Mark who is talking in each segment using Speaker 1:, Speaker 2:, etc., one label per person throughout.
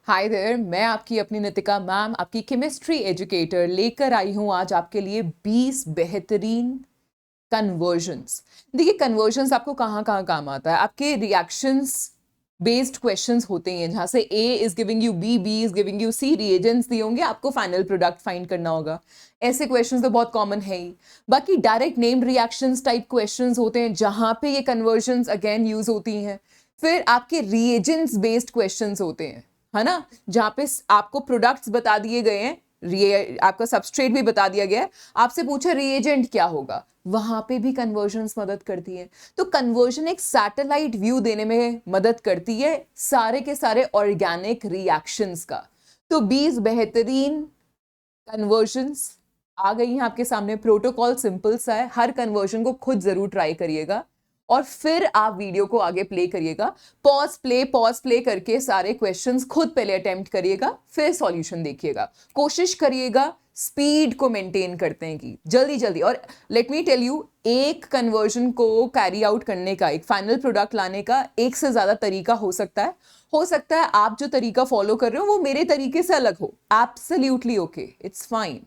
Speaker 1: Hi there, मैं आपकी अपनी नितिका मैम, आपकी केमिस्ट्री एजुकेटर लेकर आई हूँ आज आपके लिए 20 बेहतरीन कन्वर्जन्स। देखिए, कन्वर्जन्स आपको कहाँ कहाँ काम आता है। आपके रिएक्शंस बेस्ड क्वेश्चंस होते हैं जहाँ से A is giving you B, B is giving you C, reagents दिए होंगे, आपको फाइनल प्रोडक्ट फाइंड करना होगा। ऐसे क्वेश्चंस तो बहुत कॉमन है ही। बाकी direct named reactions type questions होते हैं जहाँ पे ये कन्वर्जन्स अगेन यूज होती हैं। फिर आपके रिएजेंट्स बेस्ड क्वेश्चंस होते हैं, है ना, जहाँ पे आपको प्रोडक्ट्स बता दिए गए हैं, आपका सबस्ट्रेट भी बता दिया गया है, आपसे पूछा रिएजेंट क्या होगा, वहां पे भी कन्वर्जन्स मदद करती है। तो कन्वर्जन एक सैटेलाइट व्यू देने में मदद करती है सारे के सारे ऑर्गेनिक रिएक्शंस का। तो 20 बेहतरीन कन्वर्जन्स आ गई हैं आपके सामने। प्रोटोकॉल सिंपल सा है, हर कन्वर्जन को खुद जरूर ट्राई करिएगा और फिर आप वीडियो को आगे प्ले करिएगा। पॉज प्ले करके सारे क्वेश्चंस खुद पहले अटेम्प्ट करिएगा, फिर सॉल्यूशन देखिएगा। कोशिश करिएगा स्पीड को मेंटेन करते हैं कि जल्दी जल्दी। और लेट मी टेल यू, एक कन्वर्जन को कैरी आउट करने का, एक फाइनल प्रोडक्ट लाने का एक से ज्यादा तरीका हो सकता है। आप जो तरीका फॉलो कर रहे हो वो मेरे तरीके से अलग हो, absolutely okay, it's fine,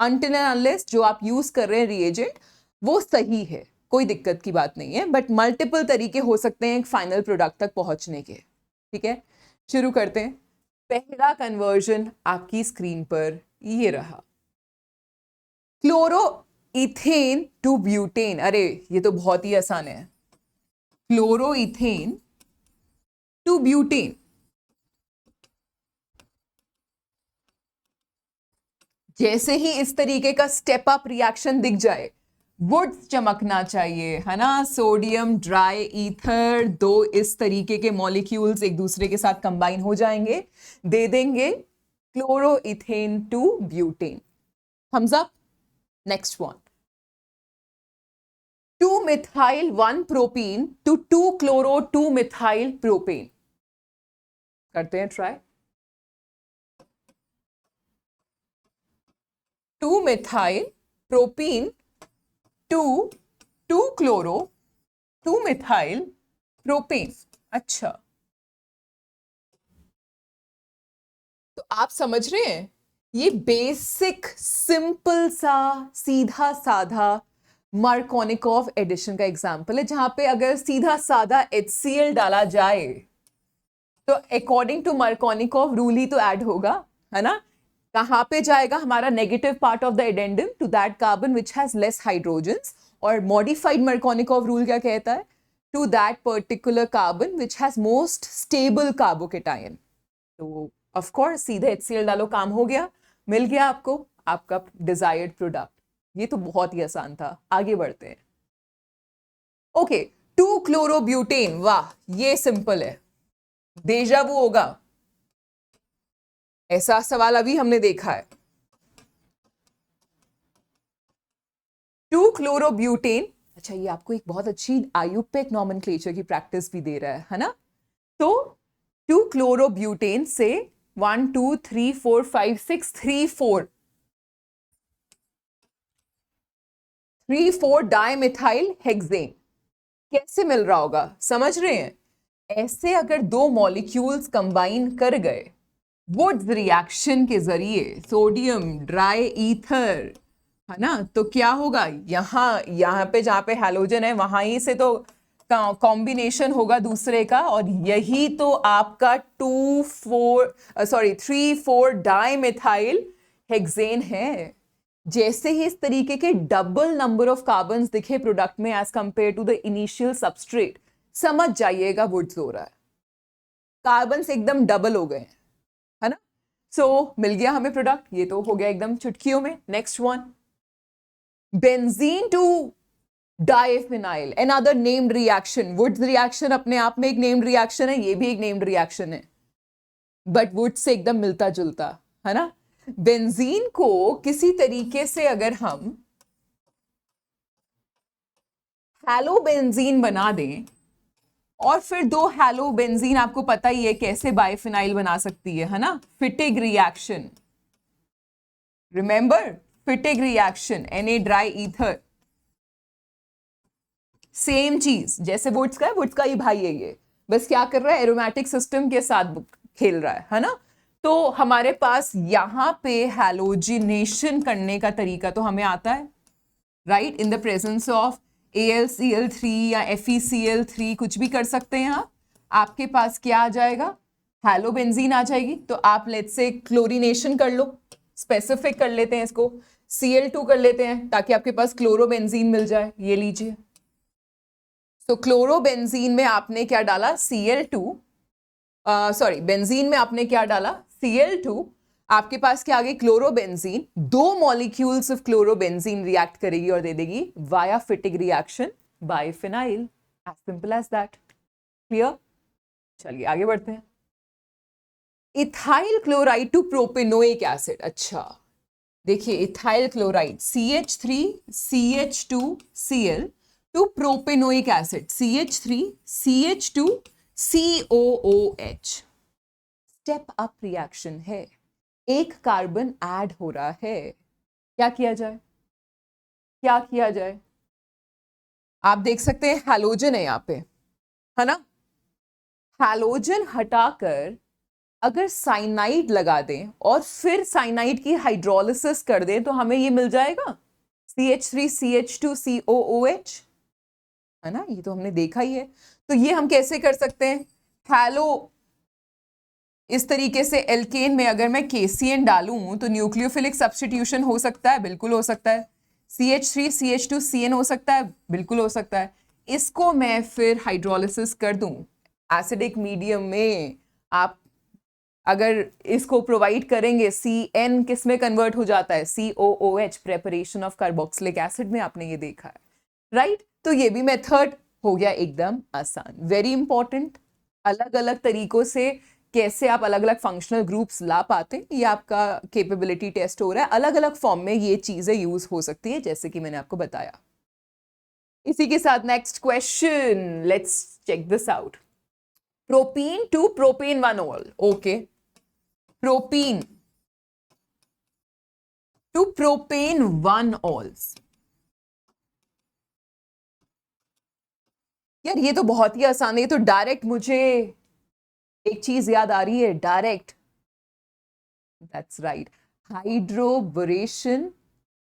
Speaker 1: until and unless जो आप यूज कर रहे हैं रिएजेंट वो सही है, कोई दिक्कत की बात नहीं है। बट मल्टीपल तरीके हो सकते हैं एक फाइनल प्रोडक्ट तक पहुंचने के। ठीक है, शुरू करते हैं। पहला कन्वर्जन आपकी स्क्रीन पर ये रहा, क्लोरो इथेन टू ब्यूटेन। अरे ये तो बहुत ही आसान है, क्लोरो इथेन टू ब्यूटेन। जैसे ही इस तरीके का स्टेप अप रिएक्शन दिख जाए, वुड्स चमकना चाहिए, है ना। सोडियम ड्राई ईथर, दो इस तरीके के मॉलिक्यूल्स एक दूसरे के साथ कंबाइन हो जाएंगे, दे देंगे chloroethane to butane. Thumbs up. Next one, 2 methyl 1 propene to 2 chloro 2 methyl propane. करते हैं try. 2 methyl propene to 2 chloro 2 methyl propane. अच्छा, तो आप समझ रहे हैं, ये बेसिक सिंपल सा सीधा साधा मार्कोनिकॉव एडिशन का एग्जांपल है, जहां पे अगर सीधा साधा HCl डाला जाए तो अकॉर्डिंग टू मार्कोनिकॉव रूल ही तो ऐड होगा, है ना। कहां पे जाएगा हमारा negative part of the addendum to that carbon which has less hydrogens, और मॉडिफाइड मार्कोनिकॉव रूल क्या कहता है, to that particular carbon which has most stable carbocation. तो ऑफ कोर्स सीधे HCl डालो, काम हो गया, मिल गया आपको आपका डिजायर्ड प्रोडक्ट। ये तो बहुत ही आसान था। आगे बढ़ते हैं। ओके, 2 क्लोरोब्यूटेन, वाह ये सिंपल है, डेजावू होगा, ऐसा सवाल अभी हमने देखा है। 2 क्लोरोब्यूटेन, अच्छा ये आपको एक बहुत अच्छी आयुपेक नॉमेनक्लेचर की प्रैक्टिस भी दे रहा है ना। तो 2 क्लोरोब्यूटेन से 1 2 3 4 5 6 3 4 3 4 डाइमिथाइल हेक्सेन। कैसे मिल रहा होगा, समझ रहे हैं। ऐसे अगर दो मॉलिक्यूल्स कंबाइन कर गए वुड्स रिएक्शन के जरिए, सोडियम ड्राई ईथर, है ना, तो क्या होगा, यहाँ पे जहां पे हैलोजन है वहां ही से तो कॉम्बिनेशन होगा दूसरे का, और यही तो आपका 3 4 डाइमिथाइल हेक्सेन है। जैसे ही इस तरीके के डबल नंबर ऑफ कार्बन्स दिखे प्रोडक्ट में as compare to the initial substrate, समझ जाइएगा वुड्स हो रहा है, कार्बन्स एकदम डबल हो गए, है ना। सो मिल गया हमें प्रोडक्ट, ये तो हो गया एकदम चुटकियों में। Next one, benzene to diphenyl, another named reaction. Wurtz reaction अपने आप में एक नेम्ड रिएक्शन है, ये भी एक नेम्ड रिएक्शन है, बट वुड से एकदम मिलता जुलता, है ना। बेंजीन को किसी तरीके से अगर हम हैलोबेंजीन बना दें, और फिर दो हैलोबेंजीन, आपको पता ही है कैसे बाइफिनाइल बना सकती है ना, Fittig reaction, remember Fittig reaction, Na dry ether, same चीज जैसे वुड्स का है, वुड्स का ही भाई है ये, बस क्या कर रहा है, एरोमेटिक सिस्टम के साथ खेल रहा है ना। तो हमारे पास यहाँ पे हैलोजिनेशन करने का तरीका तो हमें आता है, right, in the presence of AlCl3 या FeCl3 कुछ भी कर सकते हैं आप। आपके पास क्या आ जाएगा, हैलोबेंजीन आ जाएगी। तो आप लेट्स से क्लोरीनेशन कर लो, स्पेसिफिक कर लेते हैं इसको, Cl2 कर लेते हैं ताकि आपके पास क्लोरोबेंजीन मिल जाए। ये लीजिए, तो क्लोरोबेंजीन में आपने क्या डाला, Cl2, सॉरी बेंजीन में आपने क्या डाला, Cl2। आपके पास क्या आ गई, क्लोरोबेंजीन। दो मॉलिक्यूल्स ऑफ क्लोरोबेंजीन रिएक्ट करेगी और दे देगी via Fittig reaction biphenyl, as simple as that. Clear? चलिए आगे बढ़ते हैं। Ethyl chloride to propanoic acid. अच्छा देखिए, ethyl chloride CH3 CH2Cl to propanoic acid CH3 CH2 COOH। Step up reaction है, एक कार्बन ऐड हो रहा है। क्या किया जाए, क्या किया जाए? आप देख सकते हैं हैलोजन है यहाँ पे, है ना। हैलोजन हटाकर अगर साइनाइड लगा दें और फिर साइनाइड की हाइड्रोलिसिस कर दें तो हमें ये मिल जाएगा CH3 CH2 COOH, है ना। ये तो हमने देखा ही है। तो ये हम कैसे कर सकते हैं, हैलो इस तरीके से एल्केन में अगर मैं KCN डालूं तो न्यूक्लियोफिलिक सब्स्टिट्यूशन हो सकता है, बिल्कुल हो सकता है। CH3 CH2 CN हो सकता है, बिल्कुल हो सकता है। इसको मैं फिर हाइड्रोलिसिस कर दूं एसिडिक मीडियम में, आप अगर इसको प्रोवाइड करेंगे, CN किस में कन्वर्ट हो जाता है, COOH, preparation of carboxylic acid में आपने ये देखा है, राइट। तो ये भी मेथड हो गया एकदम आसान। वेरी इंपॉर्टेंट, अलग अलग तरीकों से कैसे आप अलग अलग फंक्शनल ग्रुप्स ला पाते हैं, ये आपका कैपेबिलिटी टेस्ट हो रहा है। अलग अलग फॉर्म में ये चीजें यूज हो सकती है, जैसे कि मैंने आपको बताया। इसी के साथ next question, let's check this out. Propene to propane 1-ol, okay, propene to propane 1-ols। यार ये तो बहुत ही आसान है, ये तो डायरेक्ट मुझे एक चीज याद आ रही है, direct, that's right, hydroboration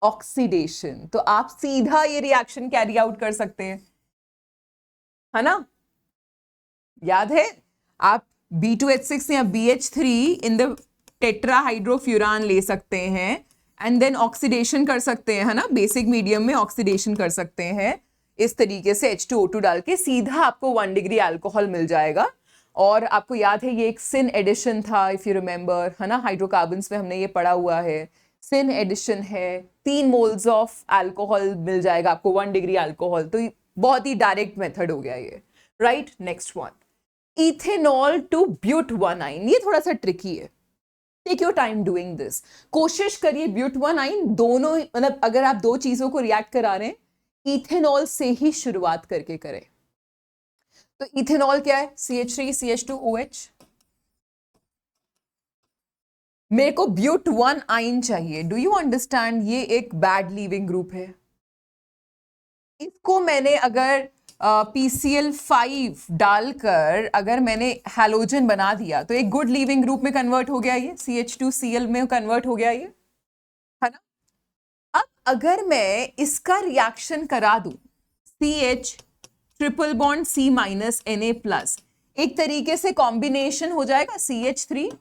Speaker 1: oxidation. तो आप सीधा ये रिएक्शन कैरी आउट कर सकते हैं, है ना। याद है, आप B2H6 या BH3 इन द टेट्राहाइड्रोफ्यूरान ले सकते हैं एंड देन ऑक्सीडेशन कर सकते हैं, है ना, बेसिक मीडियम में ऑक्सीडेशन कर सकते हैं इस तरीके से H2O2 डाल के, सीधा आपको 1 डिग्री अल्कोहल मिल जाएगा। और आपको याद है ये एक सिन एडिशन था, इफ यू रिमेंबर, है ना, हाइड्रोकार्बन्स में हमने ये पढ़ा हुआ है, सिन एडिशन है, 3 मोल्स ऑफ अल्कोहल मिल जाएगा आपको 1 डिग्री अल्कोहल। तो बहुत ही डायरेक्ट मेथड हो गया ये, right. Next one, ethanol to ब्यूट-1-ine। ये थोड़ा सा ट्रिकी है, take your time doing this. कोशिश करिए ब्यूट-1-ine दोनों, मतलब अगर आप दो चीजों को रिएक्ट करा रहे हैं, इथेनॉल से ही शुरुआत करके करें। तो इथेनॉल क्या है, CH3 CH2OH। मेरे को ब्यूट-1-ine चाहिए। डू यू अंडरस्टैंड, ये एक बैड लीविंग ग्रुप है। इसको मैंने अगर PCl5 डालकर अगर मैंने हैलोजन बना दिया तो एक गुड लीविंग ग्रुप में कन्वर्ट हो गया, ये CH2Cl में कन्वर्ट हो गया, ये, है ना। अब अगर मैं इसका रिएक्शन करा दूं, CH ट्रिपल बॉन्ड C-Na+, एक तरीके से कॉम्बिनेशन हो जाएगा, CH3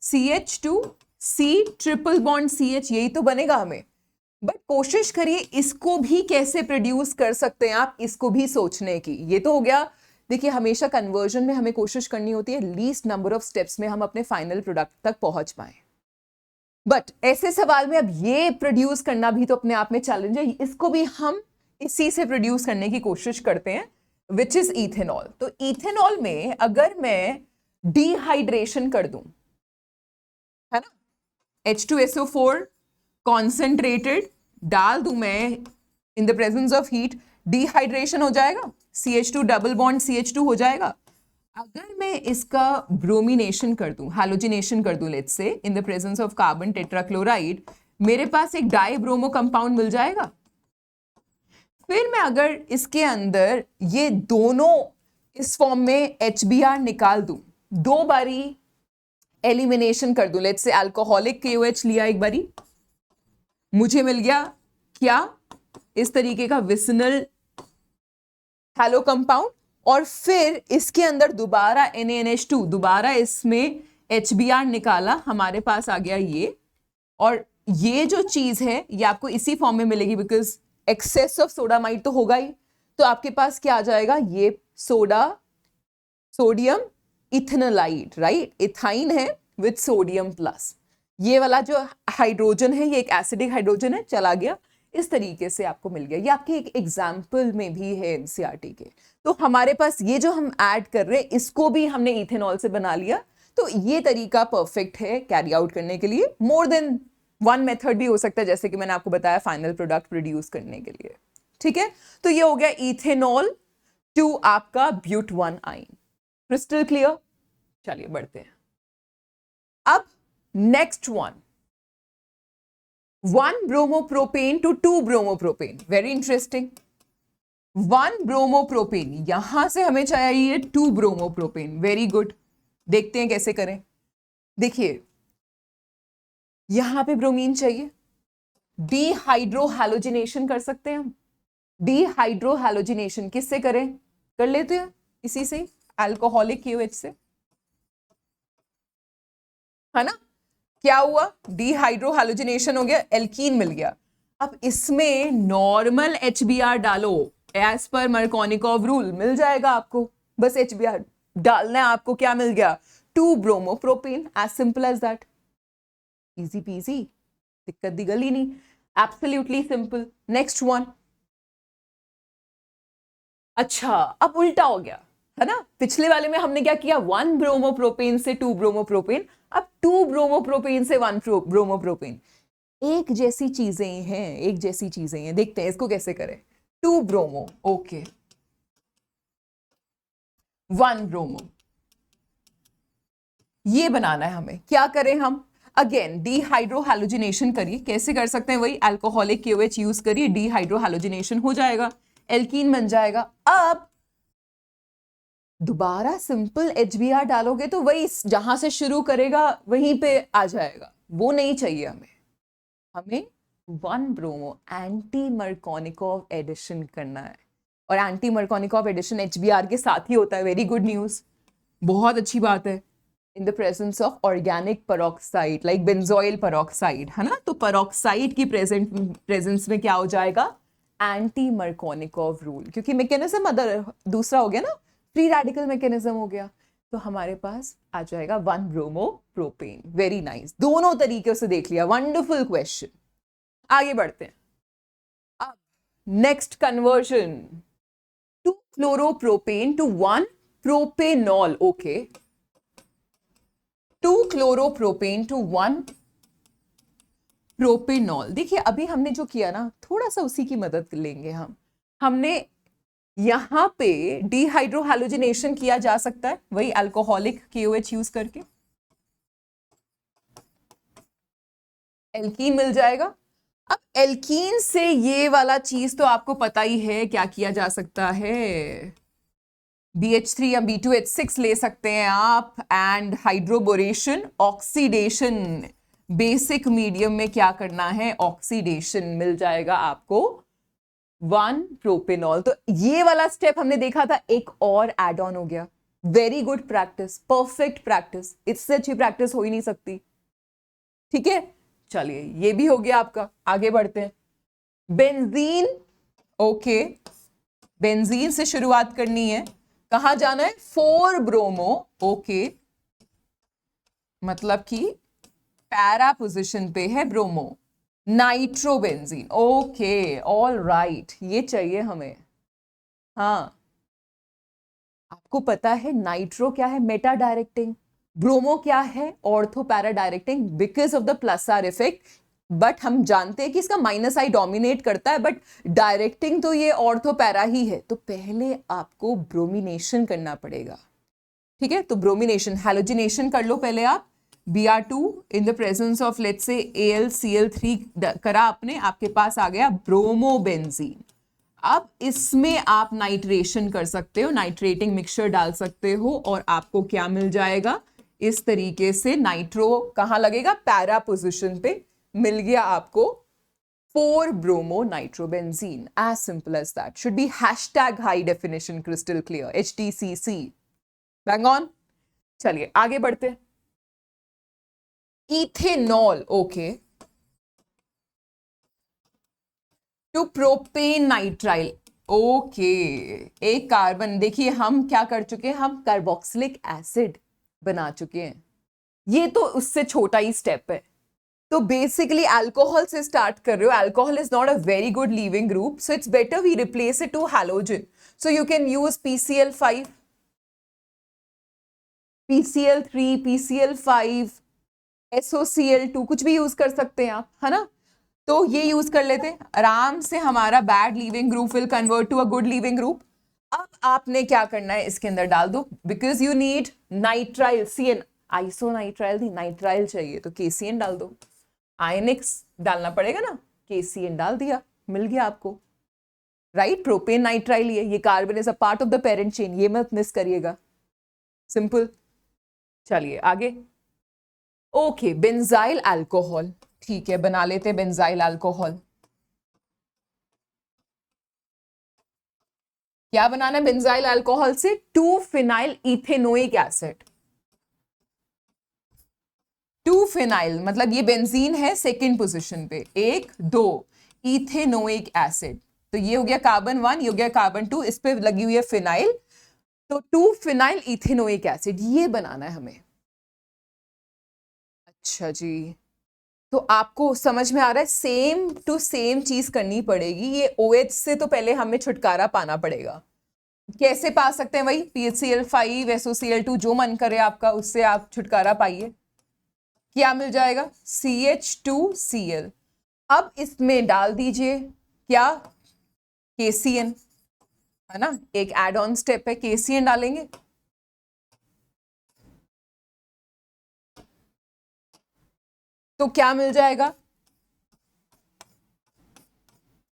Speaker 1: CH2 C triple bond CH, यही तो बनेगा हमें। बट कोशिश करिए इसको भी कैसे प्रोड्यूस कर सकते हैं आप, इसको भी सोचने की। ये तो हो गया, देखिए हमेशा कन्वर्जन में हमें कोशिश करनी होती है लीस्ट नंबर ऑफ स्टेप्स में हम अपने फाइनल प्रोडक्ट तक पहुंच पाए। बट ऐसे सवाल में अब ये प्रोड्यूस करना भी तो अपने आप में चैलेंज है, इसको भी हम इसी से प्रोड्यूस करने की कोशिश करते हैं, विच इज इथेनॉल। तो इथेनॉल में अगर मैं डिहाइड्रेशन कर दूं, है ना, H2SO4 कॉन्सेंट्रेटेड डाल दूं मैं इन the presence of heat, dehydration हो जाएगा, CH2 डबल बॉन्ड CH2 हो जाएगा। अगर मैं इसका ब्रोमिनेशन कर दूं, हैलोजिनेशन कर दूं let's say in the presence of carbon tetrachloride, मेरे पास एक डाइब्रोमो कंपाउंड मिल जाएगा। फिर मैं अगर इसके अंदर ये दोनों इस फॉर्म में HBr निकाल दूं, 2 बारी एलिमिनेशन कर दूं, लेट्स से अल्कोहलिक KOH लिया एक बारी, मुझे मिल गया क्या, इस तरीके का विसिनल हैलो कंपाउंड, और फिर इसके अंदर दोबारा NaNH2, दोबारा इसमें HBr निकाला, हमारे पास आ गया ये। और ये जो चीज है ये आपको इसी फॉर्म में मिलेगी बिकॉज एक्सेस ऑफ सोडामाइड तो होगा ही, तो आपके पास क्या आ जाएगा, ये सोडियम इथेनोलाइट, राइट, इथाइन है विद सोडियम प्लस। ये वाला जो हाइड्रोजन है ये एक एसिडिक हाइड्रोजन है, चला गया, इस तरीके से आपको मिल गया। ये आपके एक एग्जाम्पल में भी है NCERT के। तो हमारे पास ये जो हम ऐड कर रहे हैं इसको भी हमने इथेनॉल से बना लिया, तो ये तरीका परफेक्ट है कैरी आउट करने के लिए। मोर देन वन मेथड भी हो सकता है, जैसे कि मैंने आपको बताया फाइनल प्रोडक्ट प्रोड्यूस करने के लिए, ठीक है। तो ये हो गया इथेनॉल टू आपका ब्यूट-1 आइन। Crystal clear? चलिए बढ़ते हैं। अब next one, 1 bromopropane to 2 bromopropane, very interesting. 1 bromopropane, यहां से हमें चाहिए 2 ब्रोमोप्रोपेन, वेरी गुड। देखते हैं कैसे करें। देखिए यहां पे ब्रोमीन चाहिए, डीहाइड्रोहैलोजिनेशन कर सकते हैं हम। डीहाइड्रोहैलोजिनेशन किससे करें, कर लेते हैं इसी से, अल्कोहलिक KOH से, है ना। क्या हुआ, डीहाइड्रोहैलोजिनेशन हो गया, एल्कीन मिल गया। अब इसमें नॉर्मल HBr डालो, एज पर मरकोनिकॉव रूल मिल जाएगा आपको, बस HBr डालना है आपको, क्या मिल गया, 2 bromopropane, as simple as that, easy peasy, दिक्कत दी गली नहीं, एब्सोल्युटली सिंपल। नेक्स्ट वन, अच्छा अब उल्टा हो गया, है ना। पिछले वाले में हमने क्या किया, 1 ब्रोमोप्रोपेन से 2 ब्रोमोप्रोपेन, अब 2 ब्रोमोप्रोपेन से 1 ब्रोमोप्रोपेन। एक जैसी चीजें हैं, एक जैसी चीजें हैं, देखते हैं इसको कैसे करें। 2 ब्रोमो, ओके, 1 ब्रोमो, ये बनाना है हमें। क्या करें हम, अगेन डीहाइड्रोहैलोजिनेशन करिए, कैसे कर सकते हैं, वही अल्कोहलिक KOH यूज करिए, डीहाइड्रोहैलोजिनेशन हो जाएगा, एल्कीन बन जाएगा। अब दोबारा सिंपल HBr डालोगे तो वही जहां से शुरू करेगा वहीं पे आ जाएगा, वो नहीं चाहिए हमें। हमें 1 ब्रोमो एंटी मरकोनिकॉव एडिशन करना है, और एंटी मरकोनिकॉव एडिशन HBr के साथ ही होता है, वेरी गुड न्यूज, बहुत अच्छी बात है। इन the presence of organic peroxide like benzoyl peroxide, है ना, तो पेरोक्साइड की प्रेजेंस में क्या हो जाएगा, एंटी मरकोनिकॉव रूल, क्योंकि मैकेनिज्म अदर दूसरा हो गया ना, फ्री रेडिकल मैकेनिज्म हो गया, तो हमारे पास आ जाएगा 1 ब्रोमोप्रोपेन। वेरी नाइस, दोनों तरीके से देख लिया, वंडरफुल क्वेश्चन। आगे बढ़ते हैं। अब next conversion, 2 chloropropane to 1 propanol, okay, 2 chloropropane to 1 propanol. देखिए अभी हमने जो किया ना, थोड़ा सा उसी की मदद लेंगे हम। हमने यहां पे डीहाइड्रोहैलोजिनेशन किया जा सकता है, वही अल्कोहलिक KOH यूज करके, एल्कीन मिल जाएगा। अब एल्कीन से ये वाला चीज तो आपको पता ही है, क्या किया जा सकता है, BH3 या B2H6 ले सकते हैं आप, and hydroboration, oxidation, basic medium में क्या करना है, ऑक्सीडेशन, मिल जाएगा आपको 1 प्रोपेनॉल। तो ये वाला स्टेप हमने देखा था, एक और एड ऑन हो गया। Very good practice, perfect practice, इससे अच्छी प्रैक्टिस हो ही नहीं सकती, ठीक है। चलिए ये भी हो गया आपका, आगे बढ़ते हैं। बेंजीन, ओके, बेंजीन से शुरुआत करनी है, कहां जाना है, 4 ब्रोमो, ओके, मतलब कि पैरा पोजिशन पे है bromo, nitrobenzene, okay, all right, ये चाहिए हमें। हाँ आपको पता है नाइट्रो क्या है, मेटा डायरेक्टिंग, ब्रोमो क्या है, ortho para directing, because of the plus are effect. But हम जानते हैं कि इसका -I डोमिनेट करता है, बट डायरेक्टिंग तो ये ऑर्थो पैरा ही है। तो पहले आपको ब्रोमिनेशन करना पड़ेगा, ठीक है। तो ब्रोमिनेशन, हैलोजिनेशन कर लो पहले आप, Br2 in the presence of let's say AlCl3 करा आपने, आपके पास आ गया ब्रोमोबेंजीन। अब इसमें आप नाइट्रेशन कर सकते हो, नाइट्रेटिंग मिक्सचर डाल सकते हो, और आपको क्या मिल जाएगा, इस तरीके से नाइट्रो कहां लगेगा, पैरा पोजिशन पे, मिल गया आपको 4 bromo nitrobenzene, as simple as that, should be hashtag high definition crystal clear, HTCC, bang on. चलिए आगे बढ़ते, ethanol, okay, to propane nitrile, okay, एक कार्बन, देखिए हम क्या कर चुके हैं, हम कार्बोक्सिलिक एसिड बना चुके हैं, ये तो उससे छोटा ही स्टेप है। तो बेसिकली अल्कोहल से स्टार्ट कर रहे हो, alcohol is not a very good leaving group, so it's better we replace it to halogen, so you can use PCl5, PCl3, PCl5, SOCl2, कुछ भी यूज कर सकते हैं आप, है ना। तो ये यूज कर लेते हैं, आराम से हमारा bad leaving group will convert to a good leaving group. अब आपने क्या करना है, इसके अंदर डाल दो, because you need nitrile, CN, isonitrile नहीं, नाइट्राइल चाहिए, तो KCN डाल दो, आयनिक्स डालना पड़ेगा ना, KCN डाल दिया, मिल गया आपको, राइट, प्रोपेन नाइट्राइल, ये carbon is a part of the parent chain, ये मत मिस करिएगा, सिंपल। चलिए आगे, ओके, बेंजाइल अल्कोहल, ठीक है, बना लेते बेंजाइल अल्कोहल। क्या बनाना है बेंजाइल अल्कोहल से, 2 फिनाइल इथेनोइक एसिड, 2 फिनाइल मतलब ये बेंजीन है सेकेंड पोजीशन पे, 1 2 इथेनोइक एसिड, तो ये हो गया कार्बन 1, ये हो गया कार्बन 2, इस पे लगी हुई है फिनाइल, तो 2 फिनाइल इथेनोइक एसिड, ये बनाना है हमें। अच्छा जी, तो आपको समझ में आ रहा है, सेम टू सेम चीज करनी पड़ेगी, ये OH से तो पहले हमें छुटकारा पाना पड़ेगा। कैसे पा सकते हैं, वही PCl5, SOCl2, जो मन करे आपका, उससे आप छुटकारा पाइए। क्या मिल जाएगा, CH2Cl, अब इसमें डाल दीजिए क्या, KCN, है ना, एक एड ऑन स्टेप है, KCN डालेंगे, तो क्या मिल जाएगा,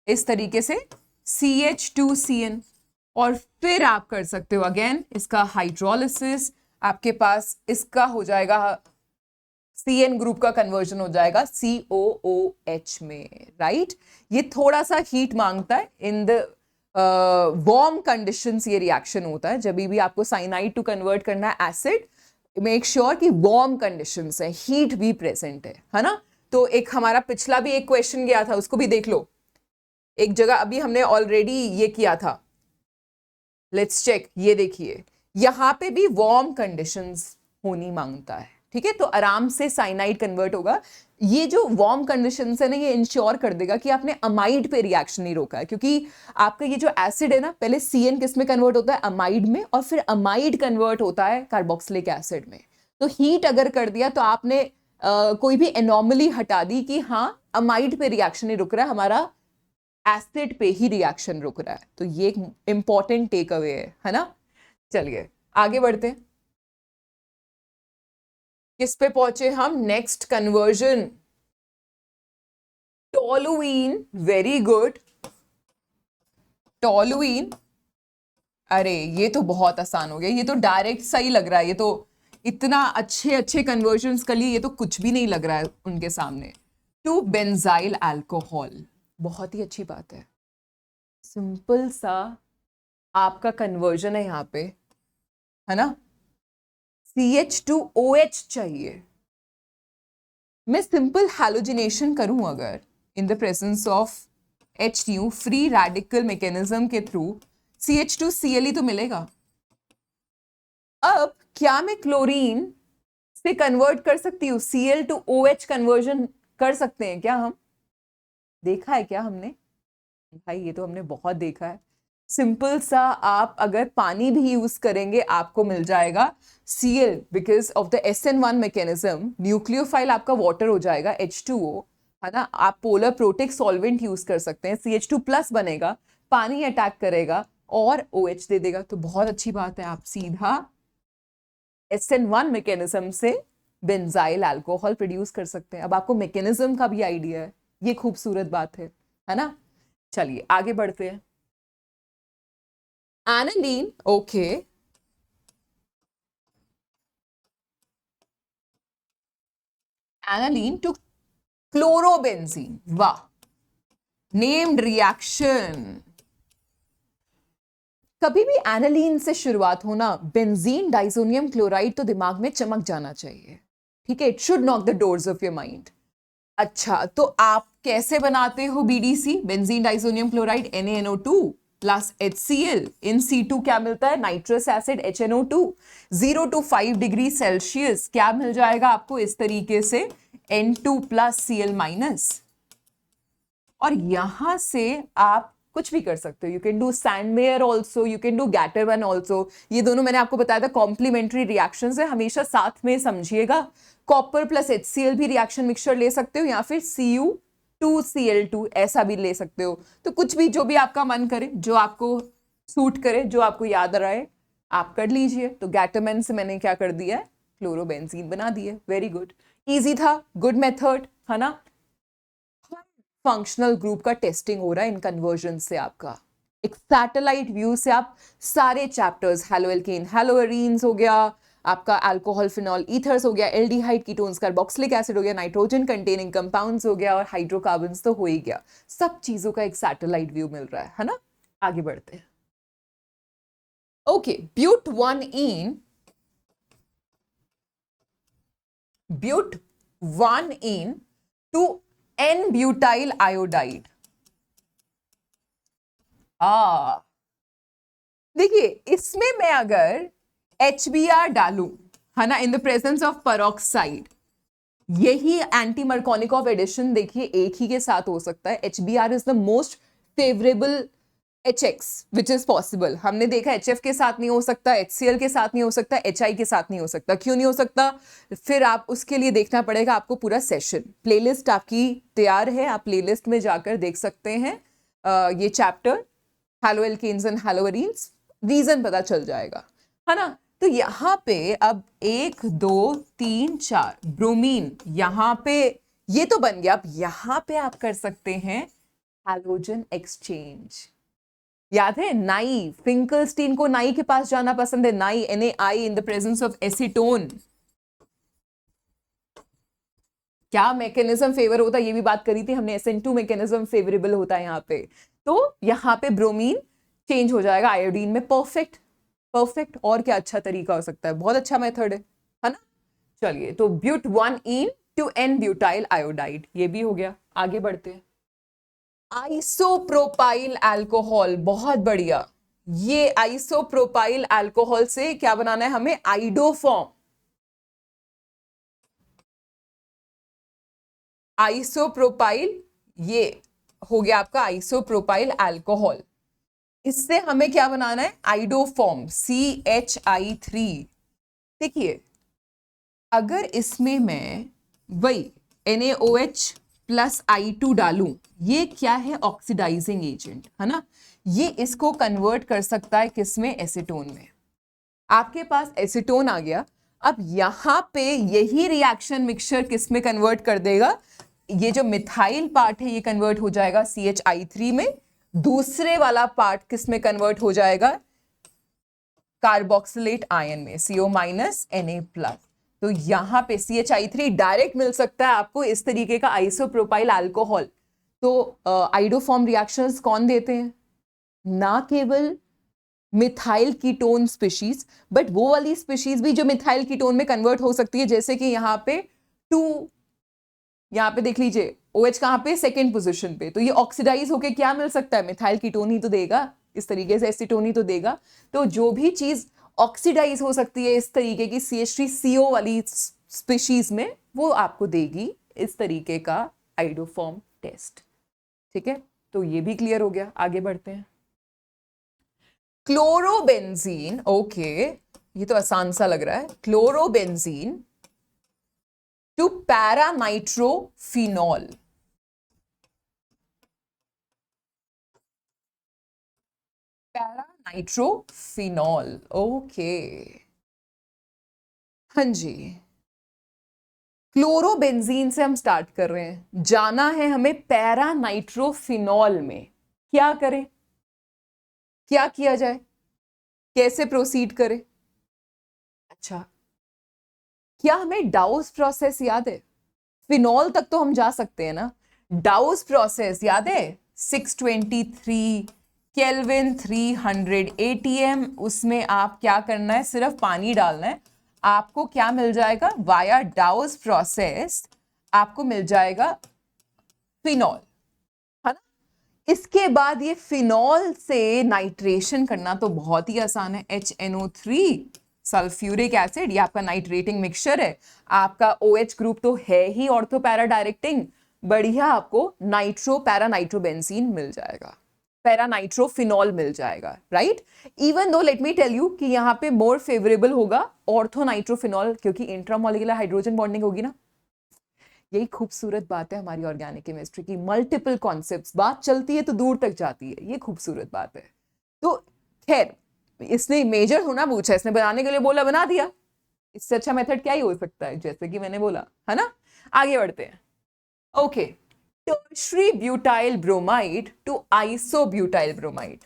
Speaker 1: इस तरीके से CH2CN, और फिर आप कर सकते हो अगेन इसका हाइड्रोलिसिस, आपके पास इसका हो जाएगा, CN ग्रुप का कन्वर्जन हो जाएगा COOH में, राइट। ये थोड़ा सा हीट मांगता है, इन द वार्म कंडीशंस ये रिएक्शन होता है, जब भी आपको साइनाइड टू कन्वर्ट करना है एसिड, मेक श्योर कि वार्म कंडीशंस है, हीट भी प्रेजेंट है ना। तो एक हमारा पिछला भी एक क्वेश्चन गया था, उसको भी देख लो, एक जगह अभी हमने ऑलरेडी ये किया था, लेट्स चेक, ये देखिए यहां पे भी वार्म कंडीशंस होनी मांगता है, ठीक है, तो आराम से साइनाइड कन्वर्ट होगा। ये जो वार्म कंडीशंस है ना, ये इंश्योर कर देगा कि आपने अमाइड पे रिएक्शन नहीं रोका है, क्योंकि आपका ये जो एसिड है ना, पहले CN किस में कन्वर्ट होता है, अमाइड में, और फिर अमाइड कन्वर्ट होता है कार्बोक्सिलिक एसिड में। तो हीट अगर कर दिया तो आपने कोई भी एनॉमली हटा दी कि हाँ अमाइड पे रिएक्शन नहीं रुक रहा है, हमारा एसिड पे ही रिएक्शन रुक रहा है, तो ये एक इंपॉर्टेंट टेक अवे है ना। चलिए आगे बढ़ते हैं, किस पे पहुंचे हम, next conversion, toluene, very good, toluene, अरे ये तो बहुत आसान हो गया, ये तो डायरेक्ट सही लग रहा है, ये तो इतना अच्छे अच्छे कन्वर्जन्स कर लिए, ये तो कुछ भी नहीं लग रहा है उनके सामने, टू बेंजाइल अल्कोहल, बहुत ही अच्छी बात है, सिंपल सा आपका कन्वर्जन है यहाँ पे, है ना, CH2OH चाहिए, मैं सिंपल हैलोजिनेशन करूं अगर इन the presence of HNu, free radical mechanism के थ्रू CH2Cl ही तो मिलेगा। अब क्या मैं क्लोरीन से कन्वर्ट कर सकती हूँ, Cl to OH कन्वर्जन कर सकते हैं क्या हम, देखा है क्या हमने, भाई ये तो हमने बहुत देखा है, सिंपल सा आप अगर पानी भी यूज करेंगे आपको मिल जाएगा Cl, because of the SN1 mechanism, nucleophile आपका वाटर हो जाएगा H2O, है ना, आप पोलर प्रोटिक सॉल्वेंट यूज कर सकते हैं, CH2 प्लस बनेगा, पानी अटैक करेगा और OH दे देगा, तो बहुत अच्छी बात है, आप सीधा SN1 मैकेनिज्म से बेंजाइल अल्कोहल प्रोड्यूस कर सकते हैं। अब आपको मैकेनिज्म का भी आइडिया है, ये खूबसूरत बात है ना। चलिए आगे बढ़ते हैं, aniline, okay, aniline to chlorobenzene, वाह, नेम्ड रिएक्शन। कभी भी एनालीन से शुरुआत होना, बेंजीन डाइसोनियम क्लोराइड तो दिमाग में चमक जाना चाहिए, ठीक है, it should knock the doors of your mind. अच्छा, तो आप कैसे बनाते हो BDC, benzene diazonium chloride, NaNO2 plus HCl, इन C2 क्या मिलता है, nitrous acid HNO2, 0 to 5 degree Celsius क्या मिल जाएगा आपको इस तरीके से, N2 प्लस Cl माइनस। और यहां से आप कुछ भी कर सकते हो, you can do Sandmeyer also, you can do Gattermann also. ये दोनों मैंने आपको बताया था कॉम्प्लीमेंट्री रिएक्शंस है, हमेशा साथ में समझिएगा। कॉपर प्लस HCl भी रिएक्शन मिक्सचर ले सकते हो, या फिर Cu2Cl2 ऐसा भी ले सकते हो। तो कुछ भी, जो भी आपका मन करे, जो आपको सूट करे, जो आपको याद रहे आप कर लीजिए। तो गैटरमैन से मैंने क्या कर दिया है, क्लोरोबेंजीन बना दिया। वेरी गुड, इजी था, गुड मेथड है ना। फंक्शनल ग्रुप का टेस्टिंग हो रहा है इन कन्वर्जन से। आपका एक सैटेलाइट व्यू से आप सारे चैप्टर्स, हेलोएल्केन हेलोएरीन्स हो गया, आपका अल्कोहल फिनॉल ईथर्स हो गया, एल्डिहाइड कीटोन्स कार्बोक्सिलिक एसिड हो गया, नाइट्रोजन कंटेनिंग कंपाउंड्स हो गया, और हाइड्रोकार्बन्स तो हो ही गया। सब चीजों का एक सैटेलाइट व्यू मिल रहा है ना। आगे बढ़ते हैं। ओके, ब्यूट 1 टू N-ब्यूटाइल आयोडाइड। देखिए, इसमें मैं अगर HBr डालूं, है ना, in the presence of peroxide, यही एंटी मर्कोनिकॉफ एडिशन देखिए एक ही के साथ हो सकता है। HBr is the most favourable HX which is possible. हमने देखा HF के साथ नहीं हो सकता, HCl के साथ नहीं हो सकता, HI के साथ नहीं हो सकता। क्यों नहीं हो सकता, फिर आप उसके लिए देखना पड़ेगा आपको पूरा सेशन। प्लेलिस्ट आपकी तैयार है, आप प्लेलिस्ट में जाकर देख सकते हैं ये chapter haloalkanes and haloarenes, reason पता चल जाएगा, है ना। तो यहाँ पे अब 1 2 3 4 ब्रोमीन, यहाँ पे ये तो बन गया। अब यहाँ पे आप कर सकते हैं हैलोजन एक्सचेंज। याद है नाई, फिंकलस्टीन को नाई के पास जाना पसंद है, नाई NaI in the presence of acetone. क्या मैकेनिज्म फेवर होता है, ये भी बात करी थी हमने, SN2 मैकेनिज्म फेवरेबल होता है यहाँ पे। तो यहाँ पे ब्रोमीन चेंज हो जाएगा आयोडीन में। परफेक्ट परफेक्ट, और क्या अच्छा तरीका हो सकता है, बहुत अच्छा मेथड है ना। चलिए, तो ब्यूट 1 टू N-ब्यूटाइल आयोडाइड, ये भी हो गया। आगे बढ़ते हैं। आइसोप्रोपाइल अल्कोहल, बहुत बढ़िया। ये आइसोप्रोपाइल अल्कोहल से क्या बनाना है हमें, आइडोफॉर्म। आइसोप्रोपाइल, ये हो गया आपका आइसोप्रोपाइल अल्कोहल। इससे हमें क्या बनाना है, आइडोफॉर्म, CHI3। देखिए, अगर इसमें मैं वही NaOH प्लस I2 डालूं, ये क्या है, ऑक्सीडाइजिंग एजेंट है ना। ये इसको कन्वर्ट कर सकता है किसमें, एसीटोन में। आपके पास एसीटोन आ गया। अब यहां पे यही रिएक्शन मिक्सचर किसमें कन्वर्ट कर देगा, ये जो मिथाइल पार्ट है ये कन्वर्ट हो जाएगा CHI3 में। दूसरे वाला पार्ट किसमें कन्वर्ट हो जाएगा, कार्बोक्सिलेट आयन में, CO माइनस Na+। तो यहां पे CHI3 डायरेक्ट मिल सकता है आपको इस तरीके का आइसोप्रोपाइल अल्कोहल। तो आइडोफॉर्म रिएक्शंस कौन देते हैं, ना केवल मिथाइल कीटोन स्पीशीज, बट वो वाली स्पीशीज भी जो मिथाइल कीटोन में कन्वर्ट हो सकती है। जैसे कि यहाँ पे 2, यहाँ पे देख लीजिए OH कहाँ पे, सेकेंड पोजिशन पे। तो ये ऑक्सीडाइज होके क्या मिल सकता है, मिथाइल कीटोन ही तो देगा, इस तरीके से एसीटोन ही तो देगा। तो जो भी चीज ऑक्सीडाइज हो सकती है इस तरीके की CH3CO वाली स्पीशीज में, वो आपको देगी इस तरीके का आइडोफॉर्म टेस्ट। ठीक है, तो ये भी क्लियर हो गया। आगे बढ़ते हैं। क्लोरोबेंजीन, ओके, ये तो आसान सा लग रहा है। Chlorobenzene to paranitrophenol. Paranitrophenol, okay, हाँ जी। क्लोरोबेंजीन से हम स्टार्ट कर रहे हैं, जाना है हमें पैरानाइट्रोफिनॉल में। क्या करें, क्या किया जाए, कैसे प्रोसीड करें। अच्छा, क्या हमें डाउस प्रोसेस याद है, फिनॉल तक तो हम जा सकते हैं ना। डाउस प्रोसेस याद है, 623 केल्विन 300 ATM, उसमें आप क्या करना है, सिर्फ पानी डालना है, आपको क्या मिल जाएगा, वाया डाउस प्रोसेस आपको मिल जाएगा फिनॉल, है ना। इसके बाद ये फिनॉल से नाइट्रेशन करना तो बहुत ही आसान है, HNO3 सल्फ्यूरिक एसिड, ये आपका नाइट्रेटिंग मिक्सचर है, आपका OH ग्रुप तो है ही ऑर्थो पैरा डायरेक्टिंग, बढ़िया आपको नाइट्रो पैरा नाइट्रोबेंजीन मिल जाएगा, पैरा नाइट्रोफिनॉल मिल जाएगा, right. Even though let me tell you कि यहाँ पे मोर फेवरेबल होगा ऑर्थो नाइट्रोफिनॉल, क्योंकि इंट्रामोलिकुलर हाइड्रोजन बॉन्डिंग होगी ना। यही खूबसूरत बात है हमारी ऑर्गेनिक केमिस्ट्री की, मल्टीपल कॉन्सेप्ट्स, बात चलती है तो दूर तक जाती है, ये खूबसूरत बात है। तो खैर, इसने मेजर होना पूछा, इसने बनाने के लिए बोला, बना दिया, इससे अच्छा मेथड क्या ही हो सकता है, जैसे कि मैंने बोला, है ना। आगे बढ़ते हैं। Okay, tertiary butyl bromide to isobutyl bromide.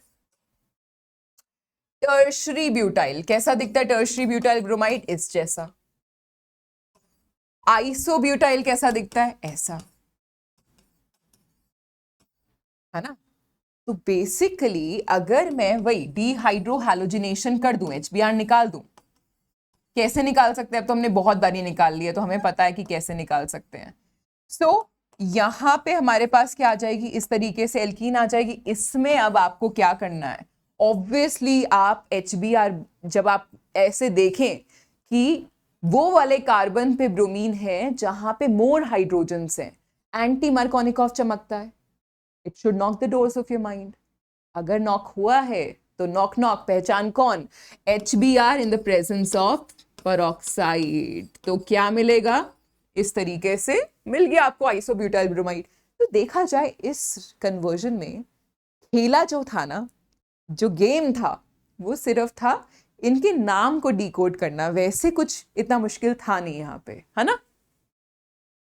Speaker 1: Tertiary butyl कैसा दिखता है, टर्शरी ब्यूटाइल ब्रोमाइड इस जैसा। आइसोब्यूटाइल कैसा दिखता है, ऐसा, है ना। तो बेसिकली अगर मैं वही डिहाइड्रोहैलोजिनेशन कर दूं, HBr निकाल दूं, कैसे निकाल सकते हैं, अब तो हमने बहुत बारी निकाल लिया, तो हमें पता है कि कैसे निकाल सकते हैं। सो यहां पे हमारे पास क्या आ जाएगी, इस तरीके से एल्कीन आ जाएगी। इसमें अब आपको क्या करना है, ऑब्वियसली आप HBr जब आप ऐसे देखें कि वो वाले कार्बन पे ब्रोमीन है जहां पे मोर हाइड्रोजन्स हैं, एंटी मार्कोनिकॉफ चमकता है, it should knock the doors of your mind. अगर नॉक हुआ है तो नॉक नॉक, पहचान कौन, HBr in the presence of peroxide. तो क्या मिलेगा, इस तरीके से मिल गया आपको आइसोब्यूटाइल ब्रोमाइड। तो देखा जाए इस कन्वर्जन में खेला जो था ना, जो गेम था, वो सिर्फ था इनके नाम को डिकोड करना, वैसे कुछ इतना मुश्किल था नहीं यहां पे, है ना।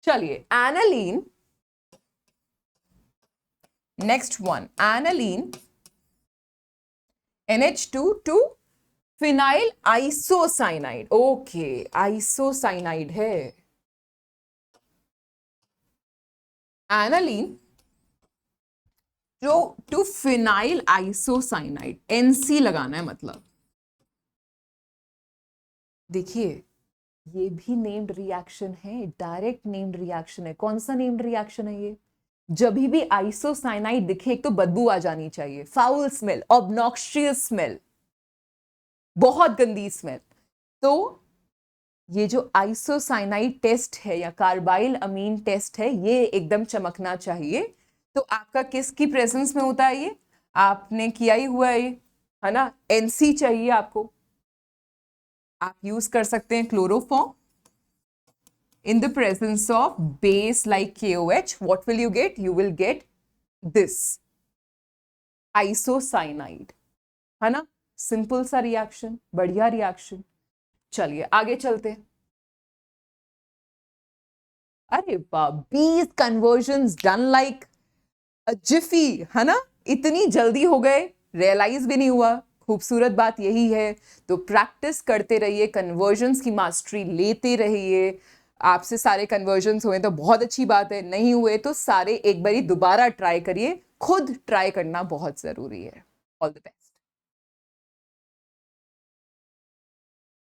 Speaker 1: चलिए aniline, next one, aniline NH2 to phenyl isocyanide. Okay, isocyanide है एनालीन जो टू फिनाइल आइसोसाइनाइड, NC लगाना है मतलब। देखिए ये भी नेम्ड रिएक्शन है, डायरेक्ट नेम्ड रिएक्शन है। कौन सा नेम्ड रिएक्शन है ये, जब भी आइसोसाइनाइड दिखे एक तो बदबू आ जानी चाहिए, फाउल स्मेल, ऑब्नॉक्शियस स्मेल, बहुत गंदी स्मेल। तो ये जो आइसोसाइनाइड टेस्ट है या कार्बाइल अमीन टेस्ट है, ये एकदम चमकना चाहिए। तो आपका किसकी प्रेजेंस में होता है ये, आपने किया ही हुआ है ना, NC चाहिए आपको, आप यूज कर सकते हैं chloroform. in the presence of base like KOH, what will you get? You will get this isocyanide, है ना। सिंपल सा रिएक्शन, बढ़िया रिएक्शन। चलिए आगे चलते हैं। अरे वाह, 20 कन्वर्जन्स डन लाइक अ जिफी, है ना, इतनी जल्दी हो गए, रियलाइज भी नहीं हुआ। खूबसूरत बात यही है। तो प्रैक्टिस करते रहिए, कन्वर्जन्स की मास्टरी लेते रहिए। आपसे सारे कन्वर्जन्स हुए तो बहुत अच्छी बात है, नहीं हुए तो सारे एक बारी दोबारा ट्राई करिए, खुद ट्राई करना बहुत जरूरी है। All the best.